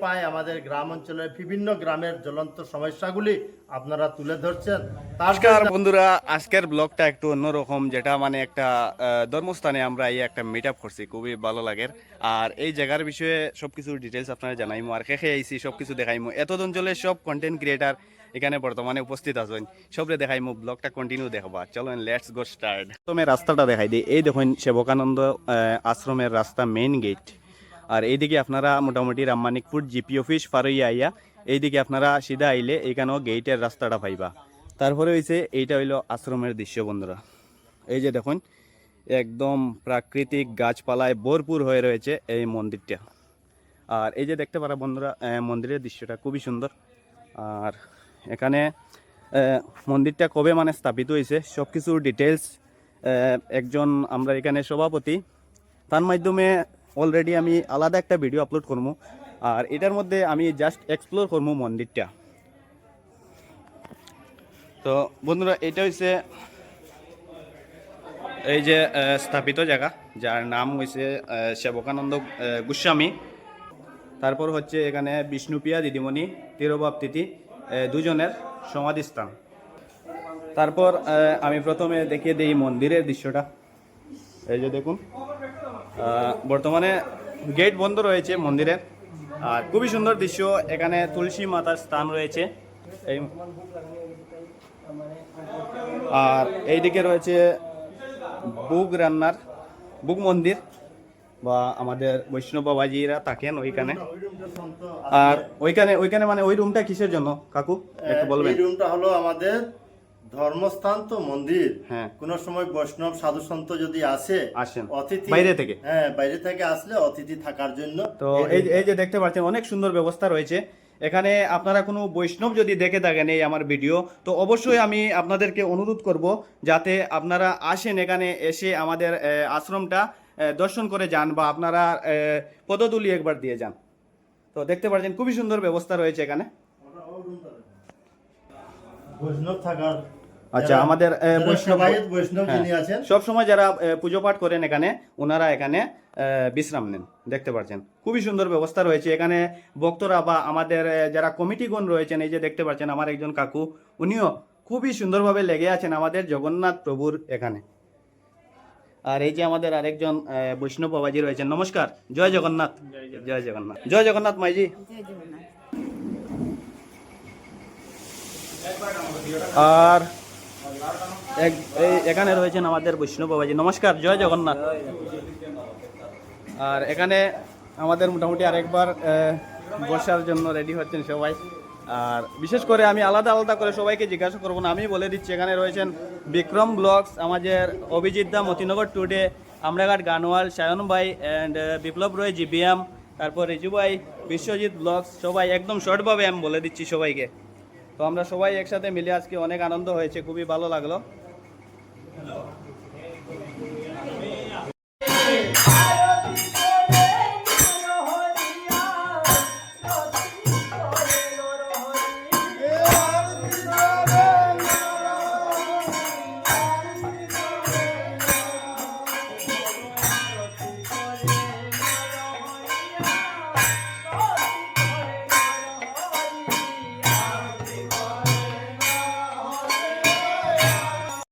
পায় আমাদের গ্রাম অঞ্চলের বিভিন্ন গ্রামের জ্বলন্ত সমস্যাগুলি আপনারা তুলে ধরছেন। নমস্কার বন্ধুরা, আজকের ব্লগটা একটু অন্যরকম, যেটা মানে একটা ধর্মস্থানে আমরা এই একটা মিট আপ করছি, খুবই ভালো লাগে। আর এই জায়গার বিষয়ে সবকিছু ডিটেলস আপনারা জানাইমু, আর খেয়ে আইসি সবকিছু দেখাইমু। এত অঞ্চলের সব কন্টেন্ট ক্রিয়েটার এখানে বর্তমানে উপস্থিত আছেন, সবরে দেখাইমু। ব্লগটা কন্টিনিউ দেখবা, চলেন লেটস গো স্টার্ট। প্রথমে রাস্তাটা দেখাই দিই। এই দেখুন সেবকানন্দ আশ্রমের রাস্তা, মেইন গেট। আর এইদিকে আপনারা মোটামুটি রামমানিকপুর জিপি অফিস ফারইয়া আইয়া এইদিকে আপনারা সিধা আইলে এইখানেও গেটের রাস্তাটা পাইবা। তারপরে হয়েছে এইটা হইলো আশ্রমের দৃশ্য বন্ধুরা। এই যে দেখুন একদম প্রাকৃতিক গাছপালায় ভরপুর হয়ে রয়েছে এই মন্দিরটা। আর এই যে দেখতে পারা বন্ধুরা, মন্দিরের দৃশ্যটা খুবই সুন্দর। আর এখানে মন্দিরটা কবে মানে স্থাপিত হয়েছে সব কিছুর ডিটেলস একজন আমরা এখানে সভাপতি, তার মাধ্যমে অলরেডি আমি আলাদা একটা ভিডিও আপলোড করবো। আর এটার মধ্যে আমি জাস্ট এক্সপ্লোর করবো মন্দিরটা। তো বন্ধুরা, এটা হচ্ছে এই যে স্থাপিত জায়গা, যার নাম হয়েছে সেবকানন্দ গোস্বামী। তারপর হচ্ছে এখানে বিষ্ণুপ্রিয়া দিদিমণি তিরোভাব তিথি দুজনের সমাধিস্থান। তারপর আমি প্রথমে দেখিয়ে দিই মন্দিরের দৃশ্যটা। এই যে দেখুন, বর্তমানে গেট বন্ধ রয়েছে মন্দিরের। আর খুবই সুন্দর দৃশ্য, এখানে তুলসী মাতার স্থান রয়েছে। এই আর এইদিকে রয়েছে বুক মন্দির, বা আমাদের বৈষ্ণব বাবাজিরা থাকেন ওইখানে। আর ওইখানে মানে ওই রুমটা কিসের জন্য কাকু একটু বলবেন? এই রুমটা হলো আমাদের ধর্মস্থান, তো মন্দির। হ্যাঁ, কোন সময় বৈষ্ণব সাধু সন্ত যদি আসেন অতিথি বাইরে থেকে, হ্যাঁ বাইরে থেকে আসলে অতিথি থাকার জন্য। তো এই যে দেখতে পাচ্ছেন অনেক সুন্দর ব্যবস্থা রয়েছে এখানে। আপনারা কোনো বৈষ্ণব যদি দেখে থাকেন এই আমার ভিডিও, তো অবশ্যই আমি আপনাদেরকে অনুরোধ করব যাতে আপনারা আসেন, এখানে এসে আমাদের আশ্রমটা দর্শন করে যান, বা আপনারা পদধূলি একবার দিয়ে যান। তো দেখতে পাচ্ছেন খুবই সুন্দর ব্যবস্থা রয়েছে এখানে। বৈষ্ণব থাকার, আচ্ছা, আমাদের বৈষ্ণব যিনি আছেন সব সময় যারা পুজো পাঠ করেন এখানে, ওনারা এখানে বিশ্রাম নেন। দেখতে পাচ্ছেন খুবই সুন্দর ব্যবস্থা রয়েছে এখানে। ভক্তরা বা আমাদের যারা কমিটিগণ রয়েছেন, এই যে দেখতে পাচ্ছেন আমার একজন কাকু, উনিও খুবই সুন্দরভাবে লেগে আছেন আমাদের জগন্নাথ প্রভুর এখানে। আর এই যে আমাদের আরেকজন বৈষ্ণব বাবাজি রয়েছেন। নমস্কার, জয় জগন্নাথ। জয় জগন্নাথ, জয় জগন্নাথ মাইজি। আর এখানে রয়েছেন আমাদের বৈষ্ণব বাবাজি। নমস্কার, জয় জগন্নাথ। আর এখানে আমাদের মোটামুটি আরেকবার বসার জন্য রেডি হচ্ছেন সবাই। আর বিশেষ করে আমি আলাদা আলাদা করে সবাইকে জিজ্ঞাসা করবো না, আমি বলে দিচ্ছি। এখানে রয়েছেন বিক্রম ব্লগস, আমাদের অভিজিৎ দা মতিনগর টুডে, আমরাঘাট গানওয়াল, সায়ন ভাই অ্যান্ড বিপ্লব রয় জিবিএম, তারপর রিজু ভাই, বিশ্বজিৎ ব্লগস, সবাই একদম শর্টভাবে আমি বলে দিচ্ছি সবাইকে। তো আমরা সবাই একসাথে মিলে আজকে অনেক আনন্দ হয়েছে, খুবই ভালো লাগলো।